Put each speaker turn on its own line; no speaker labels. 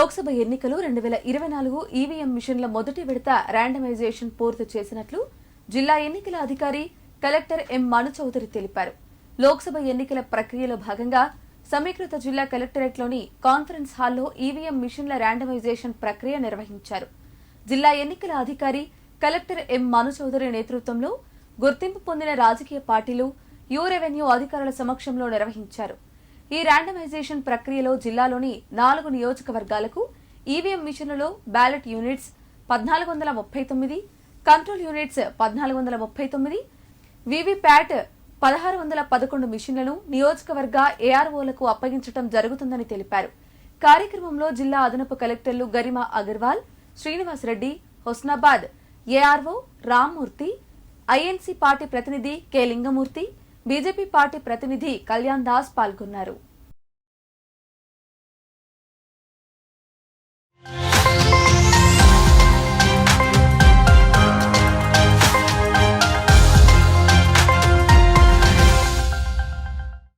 లోక్సభ ఎన్నికలు 2024 ఈవీఎం మిషన్ల మొదటి విడత ర్యాండమైజేషన్ పూర్తి చేసినట్లు జిల్లా ఎన్నికల అధికారి కలెక్టర్ ఎం మను చౌదరి తెలిపారు. లోక్సభ ఎన్నికల ప్రక్రియలో భాగంగా సమీకృత జిల్లా కలెక్టరేట్లోని కాన్ఫరెన్స్ హాల్లో ఈవీఎం మిషన్ల ర్యాండమైజేషన్ ప్రక్రియ నిర్వహించారు. జిల్లా ఎన్నికల అధికారి కలెక్టర్ ఎం మను చౌదరి నేతృత్వంలో గుర్తింపు పొందిన రాజకీయ పార్టీలు, యూ రెవెన్యూ అధికారుల సమక్షంలో నిర్వహించారు. ఈ ర్యాండమైజేషన్ ప్రక్రియలో జిల్లాలోని 4 నియోజకవర్గాలకు ఈవీఎం మిషన్లలో ballot units 1439, control units 1439, VVPAT 1611 మిషన్లను నియోజకవర్గ ఏఆర్ఓలకు అప్పగించడం జరుగుతుందని తెలిపారు. కార్యక్రమంలో జిల్లా అదనపు కలెక్టర్లు Garima Agarwal, Srinivas Reddy, Husnabad ARO Rammurthy, INC party ప్రతినిధి కె లింగమూర్తి, బీజేపీ పార్టీ ప్రతినిధి కళ్యాణ్ దాస్ పాల్గొన్నారు.